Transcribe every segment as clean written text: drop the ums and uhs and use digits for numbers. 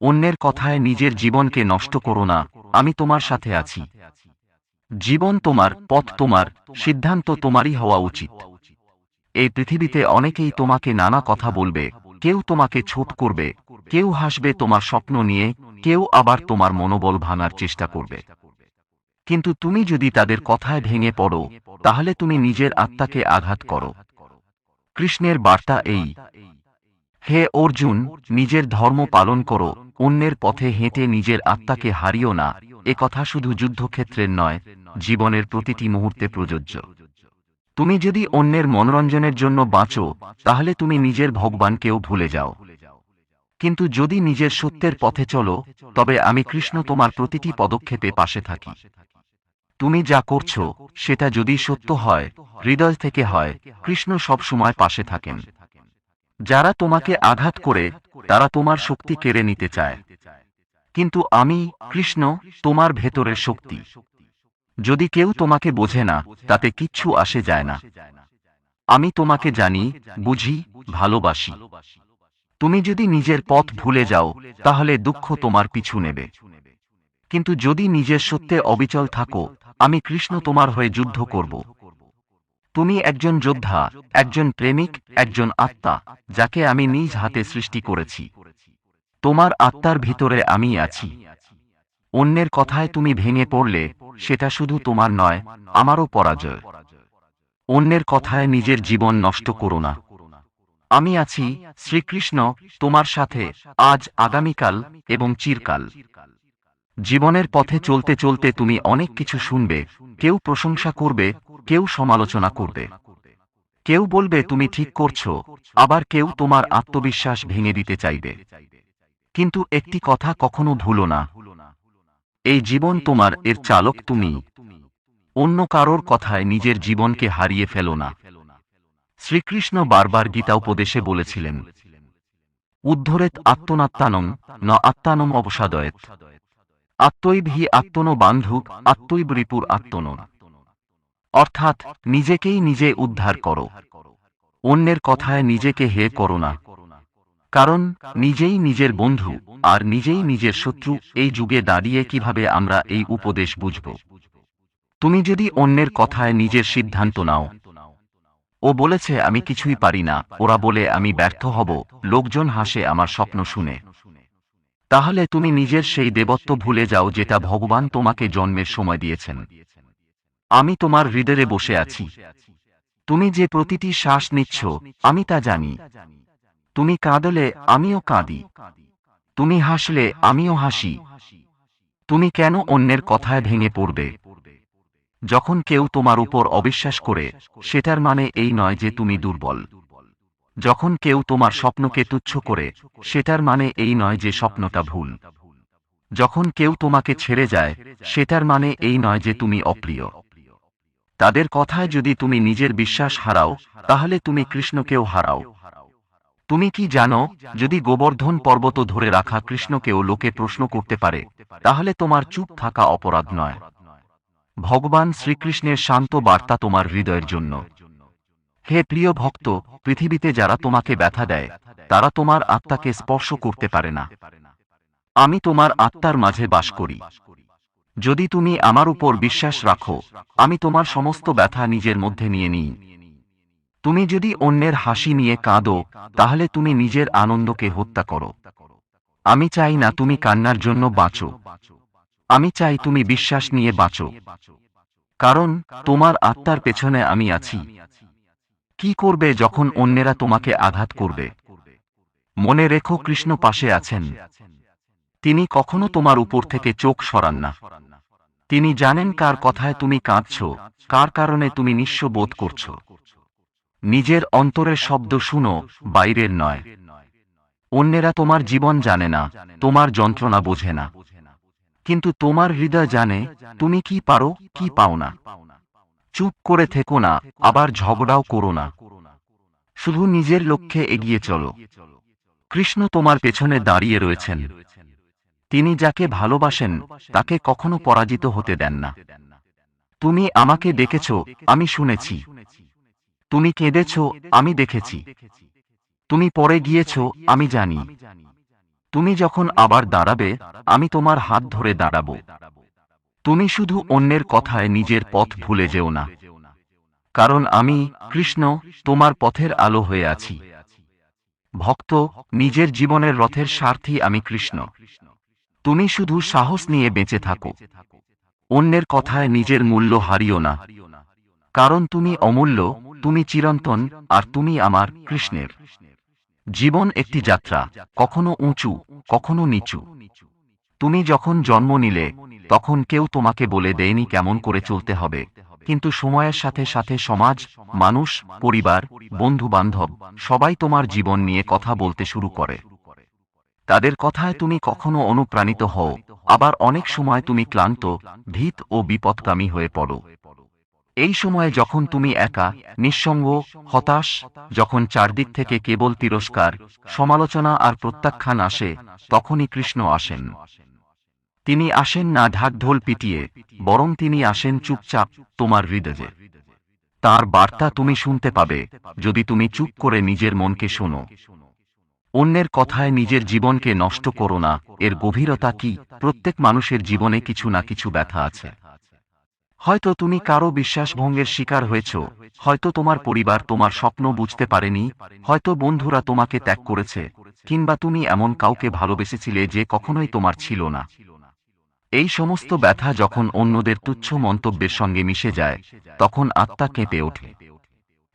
অন্যের কথায় নিজের জীবনকে নষ্ট করো না, আমি তোমার সাথে আছি। জীবন তোমার, পথ তোমার, সিদ্ধান্ত তোমারই হওয়া উচিত। এই পৃথিবীতে অনেকেই তোমাকে নানা কথা বলবে, কেউ তোমাকে ছোট করবে, কেউ হাসবে তোমার স্বপ্ন নিয়ে, কেউ আবার তোমার মনোবল ভাঙার চেষ্টা করবে। কিন্তু তুমি যদি তাদের কথায় ভেঙে পড়ো, তাহলে তুমি নিজের আত্মাকে আঘাত করো। কৃষ্ণের বার্তা এই, হে অর্জুন, নিজের ধর্ম পালন করো, অন্যের পথে হেঁটে নিজের আত্মাকে হারিও না। এ কথা শুধু যুদ্ধক্ষেত্রের নয়, জীবনের প্রতিটি মুহূর্তে প্রযোজ্য। তুমি যদি অন্যের মনোরঞ্জনের জন্য বাঁচো, তাহলে তুমি নিজের ভগবানকেও ভুলে যাও। কিন্তু যদি নিজের সত্যের পথে চলো, তবে আমি কৃষ্ণ তোমার প্রতিটি পদক্ষেপে পাশে থাকি। তুমি যা করছো, সেটা যদি সত্য হয়, হৃদয় থেকে হয়, কৃষ্ণ সবসময় পাশে থাকেন। যারা তোমাকে আঘাত করে, তারা তোমার শক্তি কেড়ে নিতে চায়। কিন্তু আমি, কৃষ্ণ, তোমার ভেতরের শক্তি। যদি কেউ তোমাকে বোঝে না, তাতে কিচ্ছু আসে যায় না। আমি তোমাকে জানি, বুঝি, ভালোবাসি। তুমি যদি নিজের পথ ভুলে যাও, তাহলে দুঃখ তোমার পিছু নেবে। কিন্তু যদি নিজের সত্যে অবিচল থাকো, আমি কৃষ্ণ তোমার হয়ে যুদ্ধ করব। তুমি একজন যোদ্ধা, একজন প্রেমিক, একজন আত্মা, যাকে আমি নিজ হাতে সৃষ্টি করেছি। তোমার আত্মার ভিতরে আমি আছি। অন্যের কথায় তুমি ভেঙে পড়লে, সেটা শুধু তোমার নয়, আমারও পরাজয়। অন্যের কথায় নিজের জীবন নষ্ট করো না। আমি আছি, শ্রীকৃষ্ণ, তোমার সাথে, আজ, আগামীকাল এবং চিরকাল। জীবনের পথে চলতে চলতে তুমি অনেক কিছু শুনবে, কেউ প্রশংসা করবে, কেউ সমালোচনা করবে। কেউ বলবে তুমি ঠিক করছো, আবার কেউ তোমার আত্মবিশ্বাস ভেঙে দিতে চাইবে। কিন্তু একটি কথা কখনো ভুলো না, এই জীবন তোমার, এর চালক তুমি। অন্য কারোর কথায় নিজের জীবনকে হারিয়ে ফেলো না। শ্রীকৃষ্ণ বারবার গীতা উপদেশে বলেছিলেন, উদ্ধরেত আত্মনাত্মানং, ন আত্মানম অবসাদয়েত। আত্মৈব হি আত্মনো বান্ধুক, আত্মৈব রিপুর আত্মনো। অর্থাৎ, নিজেকেই নিজে উদ্ধার করো। অন্যের কথায় নিজেকে হে করো না। কারণ নিজেই নিজের বন্ধু, আর নিজেই নিজের শত্রু। এই যুগে দাঁড়িয়ে কিভাবে আমরা এই উপদেশ বুঝব? তুমি যদি অন্যের কথায় নিজের সিদ্ধান্ত নাও, ও বলেছে আমি কিছুই পারি না, ওরা বলে আমি ব্যর্থ হব, লোকজন হাসে আমার স্বপ্ন শুনে, তাহলে তুমি নিজের সেই দেবত্ব ভুলে যাও যেটা ভগবান তোমাকে জন্মের সময় দিয়েছেন। আমি তোমার হৃদয়ে বসে আছি। তুমি যে প্রতিটি শ্বাস নিচ্ছ, আমি তা জানি। তুমি কাঁদলে আমিও কাঁদি। তুমি হাসলে আমিও হাসি। তুমি কেন অন্যের কথায় ভেঙে পড়বে? যখন কেউ তোমার উপর অবিশ্বাস করে, সেটার মানে এই নয় যে তুমি দুর্বল। যখন কেউ তোমার স্বপ্নকে তুচ্ছ করে, সেটার মানে এই নয় যে স্বপ্নটা ভুল। যখন কেউ তোমাকে ছেড়ে যায়, সেটার মানে এই নয় যে তুমি অপ্রিয়। তাদের কথায় যদি তুমি নিজের বিশ্বাস হারাও, তাহলে তুমি কৃষ্ণকেও হারাও। তুমি কি জানো, যদি গোবর্ধন পর্বত ধরে রাখা কৃষ্ণকেও লোকে প্রশ্ন করতে পারে, তাহলে তোমার চুপ থাকা অপরাধ নয়। ভগবান শ্রীকৃষ্ণের শান্ত বার্তা তোমার হৃদয়ের জন্য। হে প্রিয় ভক্ত, পৃথিবীতে যারা তোমাকে ব্যথা দেয়, তারা তোমার আত্মাকে স্পর্শ করতে পারে না। আমি তোমার আত্মার মাঝে বাস করি। যদি তুমি আমার উপর বিশ্বাস রাখো, আমি তোমার সমস্ত ব্যথা নিজের মধ্যে নিয়ে নিই। তুমি যদি অন্যের হাসি নিয়ে কাঁদো, তাহলে তুমি নিজের আনন্দকে হত্যা করো। আমি চাই না তুমি কান্নার জন্য বাঁচো। আমি চাই তুমি বিশ্বাস নিয়ে বাঁচো। কারণ তোমার আত্মার পেছনে আমি আছি। কি করবে যখন অন্যেরা তোমাকে আঘাত করবে? মনে রেখো, কৃষ্ণ পাশে আছেন। তিনি কখনো তোমার উপর থেকে চোখ সরান না। তিনি জানেন কার কথায় তুমি কাঁদছো, কার কারণে তুমি নিঃস্ব বোধ করছো। নিজের অন্তরের শব্দ শুনো, বাইরের নয়। অন্যেরা তোমার জীবন জানে না, তোমার যন্ত্রণা বোঝে না। কিন্তু তোমার হৃদয় জানে, তুমি কি পারো, কি পাও না। চুপ করে থেকো না, আবার ঝগড়াও করো না। শুধু নিজের লক্ষ্যে এগিয়ে চলো। কৃষ্ণ তোমার পেছনে দাঁড়িয়ে রয়েছেন। তিনি যাকে ভালোবাসেন, তাকে কখনো পরাজিত হতে দেন না। তুমি আমাকে ডেকেছ, আমি শুনেছি। তুমি কেঁদেছ, আমি দেখেছি। তুমি পড়ে গিয়েছ, আমি জানি। তুমি যখন আবার দাঁড়াবে আমি তোমার হাত ধরে দাঁড়াবো। তুমি শুধু অন্যের কথায় নিজের পথ ভুলে যেও না, কারণ আমি কৃষ্ণ তোমার পথের আলো হয়ে আছি। ভক্ত, নিজের জীবনের রথের সারথি আমি কৃষ্ণ। তুমি শুধু সাহস নিয়ে বেঁচে থাকো। অন্যের কথায় নিজের মূল্য হারিও না, কারণ তুমি অমূল্য, তুমি চিরন্তন, আর তুমি আমার কৃষ্ণের। জীবন একটি যাত্রা, কখনো উঁচু, কখনো নিচু। তুমি যখন জন্ম নিলে তখন কেউ তোমাকে বলে দেয়নি কেমন করে চলতে হবে, কিন্তু সময়ের সাথে সাথে সমাজ, মানুষ, পরিবার, বন্ধু বান্ধব সবাই তোমার জীবন নিয়ে কথা বলতে শুরু করে। তাদের কথায় তুমি কখনো অনুপ্রাণিত হও, আবার অনেক সময় তুমি ক্লান্ত, ভীত ও বিপদগামী হয়ে পড়ো। এই সময়ে যখন তুমি একা, নিঃসঙ্গ, হতাশ, যখন চারদিক থেকে কেবল তিরস্কার, সমালোচনা আর প্রত্যাখ্যান আসে, তখনই কৃষ্ণ আসেন। তিনি আসেন না ঢাকঢোল পিটিয়ে, বরং তিনি আসেন চুপচাপ তোমার হৃদয়ে। তার বার্তা তুমি শুনতে পাবে যদি তুমি চুপ করে নিজের মনকে শোনো। অন্যের কথায় নিজের জীবনকে নষ্ট করো না। এর গভীরতা কি? প্রত্যেক মানুষের জীবনে কিছু না কিছু ব্যথা আছে। হয়তো তুমি কারো বিশ্বাসভঙ্গের শিকার হয়েছ, হয়তো তোমার পরিবার তোমার স্বপ্ন বুঝতে পারেনি, হয়তো বন্ধুরা তোমাকে ত্যাগ করেছে, কিংবা তুমি এমন কাউকে ভালোবেসেছিলে যে কখনোই তোমার ছিল না। এই সমস্ত ব্যথা যখন অন্যদের তুচ্ছ মন্তব্যের সঙ্গে মিশে যায়, তখন আত্মা কেঁপে ওঠে।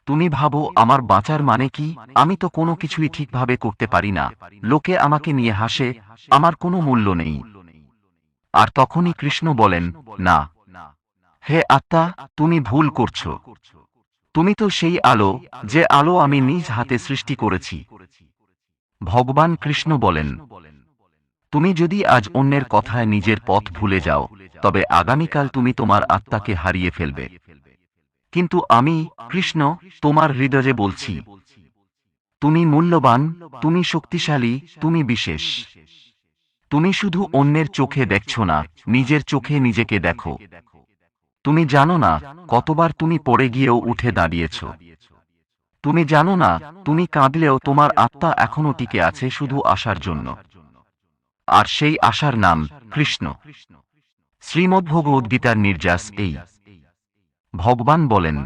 তুমি ভাবো, আমার বাঁচার মানে কি? আমি তো কোনো কিছুই ঠিকভাবে করতে পারি না, লোকে আমাকে নিয়ে হাসে, আমার কোনো মূল্য নেই। আর তখনই কৃষ্ণ বলেন, না, হে আত্মা, তুমি ভুল করছো। তুমি তো সেই আলো, যে আলো আমি নিজ হাতে সৃষ্টি করেছি। ভগবান কৃষ্ণ বলেন, তুমি যদি আজ অন্যের কথায় নিজের পথ ভুলে যাও, তবে আগামীকাল তুমি তোমার আত্মাকে হারিয়ে ফেলবে। কিন্তু আমি কৃষ্ণ তোমার হৃদয়ে বলছি, তুমি মূল্যবান, তুমি শক্তিশালী, তুমি বিশেষ। তুমি শুধু অন্যের চোখে দেখছো না, নিজের চোখে নিজেকে দেখো। তুমি জানো না কতবার তুমি পড়ে গিয়েও উঠে দাঁড়িয়েছ। তুমি জানো না তুমি কাঁদলেও তোমার আত্মা এখনো টিকে আছে শুধু আশার জন্য। আর সেই আশার নাম কৃষ্ণ। শ্রীমদ্ভগবদ্গীতার নির্যাস এই। ভগবান বলেন,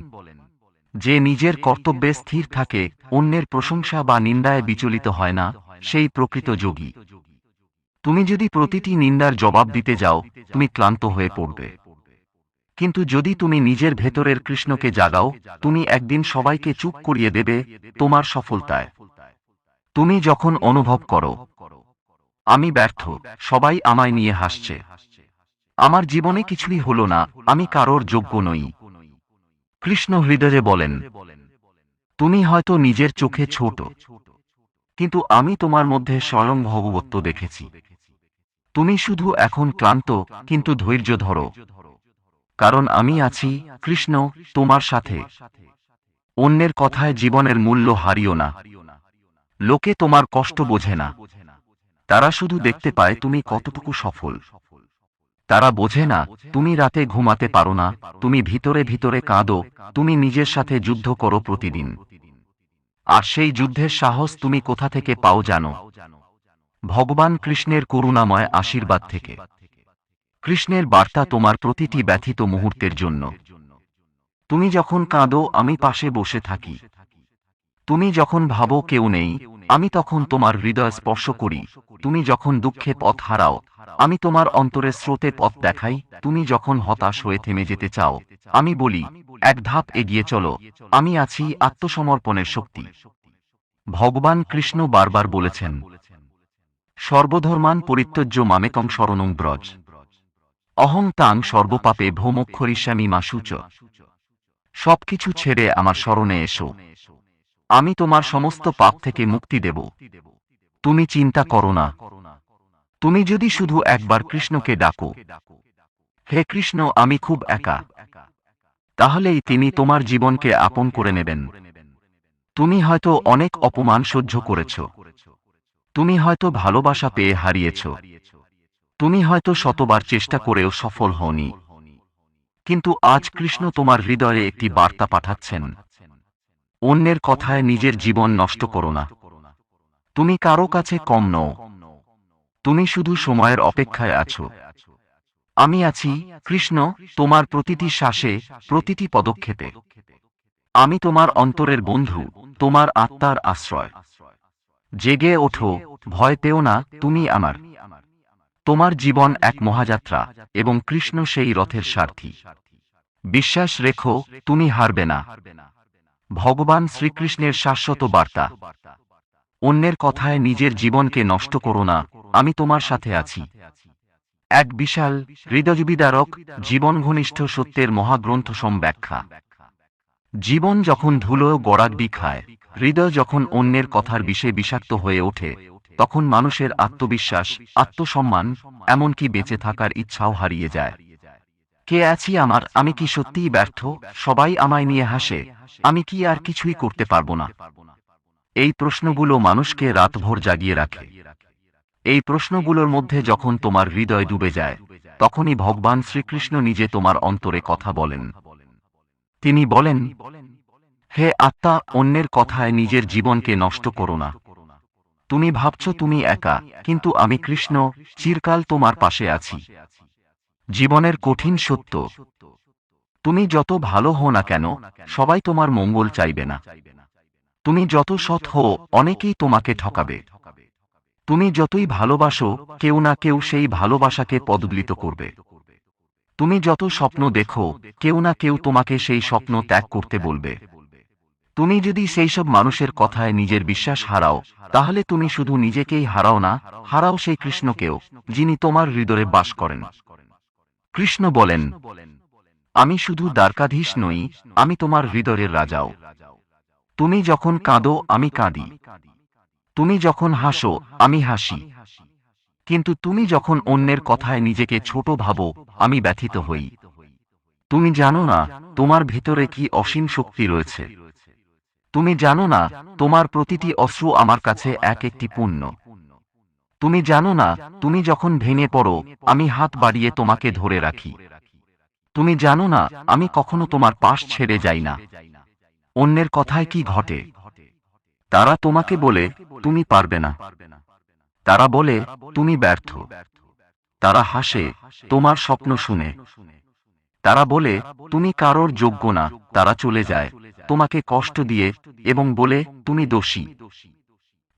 যে নিজের কর্তব্যে স্থির থাকে, অন্যের প্রশংসা বা নিন্দায় বিচলিত হয় না, সেই প্রকৃত যোগী। তুমি যদি প্রতিটি নিন্দার জবাব দিতে যাও, তুমি ক্লান্ত হয়ে পড়বে। কিন্তু যদি তুমি নিজের ভেতরের কৃষ্ণকে জাগাও, তুমি একদিন সবাইকে চুপ করিয়ে দেবে তোমার সফলতায়। তুমি যখন অনুভব করো, আমি ব্যর্থ, সবাই আমায় নিয়ে হাসছে, আমার জীবনে কিছুই হলো না, আমি কারোর যোগ্য নই, কৃষ্ণ হৃদয়ে বলেন, তুমি হয়তো নিজের চোখে ছোট, কিন্তু আমি তোমার মধ্যে স্বয়ং ভগবত্ব দেখেছি। তুমি শুধু এখন ক্লান্ত, কিন্তু ধৈর্য ধরো, কারণ আমি আছি কৃষ্ণ তোমার সাথে। অন্যের কথায় জীবনের মূল্য হারিও না। লোকে তোমার কষ্ট বোঝে না, তারা শুধু দেখতে পায় তুমি কতটুকু সফল। তারা বোঝে না তুমি রাতে ঘুমাতে পারো না, তুমি ভিতরে ভিতরে কাঁদো, তুমি নিজের সাথে যুদ্ধ করো প্রতিদিন। আর সেই যুদ্ধের সাহস তুমি কোথা থেকে পাও জানো? ভগবান কৃষ্ণের করুণাময় আশীর্বাদ থেকে। কৃষ্ণের বার্তা তোমার প্রতিটি ব্যথিত মুহূর্তের জন্য। তুমি যখন কাঁদো আমি পাশে বসে থাকি। তুমি যখন ভাবো কেউ নেই, আমি তখন তোমার হৃদয় স্পর্শ করি। তুমি যখন দুঃখে পথ হারাও, আমি তোমার অন্তরের স্রোতে পথ দেখাই। তুমি যখন হতাশ হয়ে থেমে যেতে চাও, আমি বলি, এক ধাপ এগিয়ে চলো, আমি আছি আত্মসমর্পণের শক্তি। ভগবান কৃষ্ণ বারবার বলেছেন, সর্বধর্মান পরিত্যজ্য মামেকং শরণং ব্রজ, অহং তাং সর্বপাপে ভৌমক্ষরিষ্যামি মা শুচ। সবকিছু ছেড়ে আমার শরণে এসো, আমি তোমার সমস্ত পাপ থেকে মুক্তি দেব। তুমি চিন্তা করো না। তুমি যদি শুধু একবার কৃষ্ণকে ডাকো, হে কৃষ্ণ আমি খুব একা, তাহলেই তিনি তোমার জীবনকে আপন করে নেবেন। তুমি হয়তো অনেক অপমান সহ্য করেছ, তুমি হয়তো ভালোবাসা পেয়ে হারিয়েছ, তুমি হয়তো শতবার চেষ্টা করেও সফল হওনি। কিন্তু আজ কৃষ্ণ তোমার হৃদয়ে একটি বার্তা পাঠাচ্ছেন, অন্যের কথায় নিজের জীবন নষ্ট করো না। তুমি কারো কাছে কম নও, তুমি শুধু সময়ের অপেক্ষায় আছো। আমি আছি, কৃষ্ণ, তোমার প্রতিটি শ্বাসে, প্রতিটি পদক্ষেপে। আমি তোমার অন্তরের বন্ধু, তোমার আত্মার আশ্রয়। জেগে ওঠো, ভয় পেও না, তুমি আমার। তোমার জীবন এক মহাযাত্রা, এবং কৃষ্ণ সেই রথের সারথি। বিশ্বাস রেখো, তুমি হারবে না। ভগবান শ্রীকৃষ্ণের শাশ্বত বার্তা। অন্যের কথায় নিজের জীবনকে নষ্ট করো না, আমি তোমার সাথে আছি। এক বিশাল, হৃদয়বিদারক, জীবন ঘনিষ্ঠ সত্যের মহাগ্রন্থ ব্যাখ্যা। জীবন যখন ধুলো গড়াগডি খায়, হৃদয় যখন অন্যের কথার বিষে বিষাক্ত হয়ে ওঠে, তখন মানুষের আত্মবিশ্বাস, আত্মসম্মান, এমনকি বেঁচে থাকার ইচ্ছাও হারিয়ে যায়। কে আছি আমার, আমি কি সত্যিই ব্যর্থ, সবাই আমায় নিয়ে হাসে, আমি কি আর কিছুই করতে পারবো না? এই প্রশ্নগুলো মানুষকে রাতভর জাগিয়ে রাখে। এই প্রশ্নগুলোর মধ্যে যখন তোমার হৃদয় ডুবে যায়, তখনই ভগবান শ্রীকৃষ্ণ নিজে তোমার অন্তরে কথা বলেন। তিনি বলেন, হে আত্মা, অন্যের কথায় নিজের জীবনকে নষ্ট করো না। তুমি ভাবছ তুমি একা, কিন্তু আমি কৃষ্ণ, চিরকাল তোমার পাশে আছি। জীবনের কঠিন সত্য, তুমি যত ভালো হও না কেন, সবাই তোমার মঙ্গল চাইবে না। তুমি যত সৎ হও, অনেকেই তোমাকে ঠকাবে। তুমি যতই ভালোবাসো, কেউ না কেউ সেই ভালোবাসাকে পদদলিত করবে। তুমি যত স্বপ্ন দেখো, কেউ না কেউ তোমাকে সেই স্বপ্ন ত্যাগ করতে বলবে। তুমি যদি সেইসব মানুষের কথায় নিজের বিশ্বাস হারাও, তাহলে তুমি শুধু নিজেকেই হারাও না, হারাও সেই কৃষ্ণকেও, যিনি তোমার হৃদয়ে বাস করেন। কৃষ্ণ বলেন, আমি শুধু দ্বারকাধীশ নই, আমি তোমার হৃদয়ের রাজাও। তুমি যখন কাঁদো, আমি কাঁদি। তুমি যখন হাসো, আমি হাসি। কিন্তু তুমি যখন অন্যের কথায় নিজেকে ছোট ভাবো, আমি ব্যথিত হই। তুমি জানো না, তোমার ভেতরে কি অসীম শক্তি রয়েছে। তুমি জানো না, তোমার প্রতিটি অশ্রু আমার কাছে এক একটি পুণ্য। তুমি জানো না, তুমি যখন ভেঙে পড়ো, আমি হাত বাড়িয়ে তোমাকে ধরে রাখি। তুমি জানো না, আমি কখনো তোমার পাশ ছেড়ে যাই না। অন্যের কথায় কি ঘটে? তারা তোমাকে বলে, তুমি পারবে না। তারা বলে, তুমি ব্যর্থ। তারা হাসে তোমার স্বপ্ন শুনে। তারা বলে, তুমি কারোর যোগ্য না। তারা চলে যায়, তোমাকে কষ্ট দিয়ে, এবং বলে, তুমি দোষী।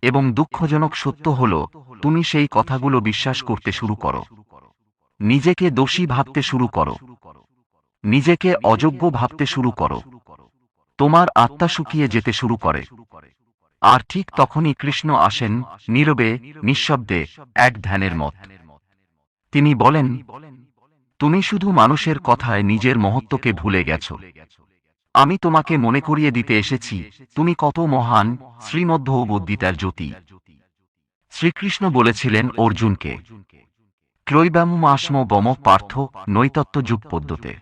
এবং দুঃখজনক সত্য হল, তুমি সেই কথাগুলো বিশ্বাস করতে শুরু করো। নিজেকে দোষী ভাবতে শুরু করো। নিজেকে অযোগ্য ভাবতে শুরু করো। তোমার আত্মা শুকিয়ে যেতে শুরু করে। আর ঠিক তখনই কৃষ্ণ আসেন, নীরবে, নিঃশব্দে, এক ধ্যানের মত। তিনি বলেন, তুমি শুধু মানুষের কথায় নিজের মহত্বকে ভুলে গেছ। আমি তোমাকে মনে করিয়ে দিতে এসেছি, তুমি কত মহান, শ্রীমদ্ভগবদ্গীতার জ্যোতি। শ্রীকৃষ্ণ বলেছিলেন অর্জুনকে, ক্রৈব্যামুমাশ্ম বম পার্থ নৈতত্ত্ব যুগ পদ্যতে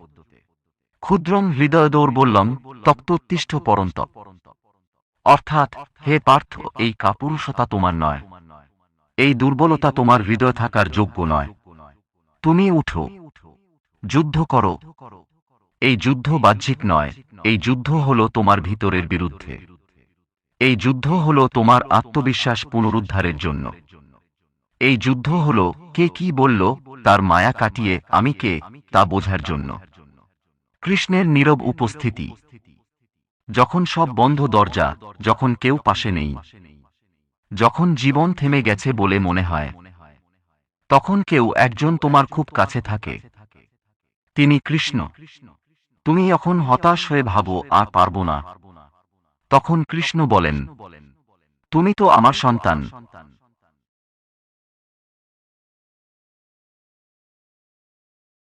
ক্ষুদ্রং হৃদয় দৌর্বল্যং তপ্তোত্তিষ্ঠ পরন্তপ। অর্থাৎ, হে পার্থ, এই কাপুরুষতা তোমার নয়। এই দুর্বলতা তোমার হৃদয় থাকার যোগ্য নয়। তুমি উঠো, যুদ্ধ করো। এই যুদ্ধ বাহ্যিক নয়, এই যুদ্ধ হল তোমার ভিতরের বিরুদ্ধে। এই যুদ্ধ হল তোমার আত্মবিশ্বাস পুনরুদ্ধারের জন্য। এই যুদ্ধ হল, কে কি বলল, তার মায়া কাটিয়ে আমি কে, তা বোঝার জন্য। কৃষ্ণের নীরব উপস্থিতি। যখন সব বন্ধ দরজা, যখন কেউ পাশে নেই, যখন জীবন থেমে গেছে বলে মনে হয়, তখন কেউ একজন তোমার খুব কাছে থাকে। তিনি কৃষ্ণ। তুমি যখন হতাশ হয়ে ভাবো আর পারবো না, তখন কৃষ্ণ বলেন, তুমি তো আমার সন্তান।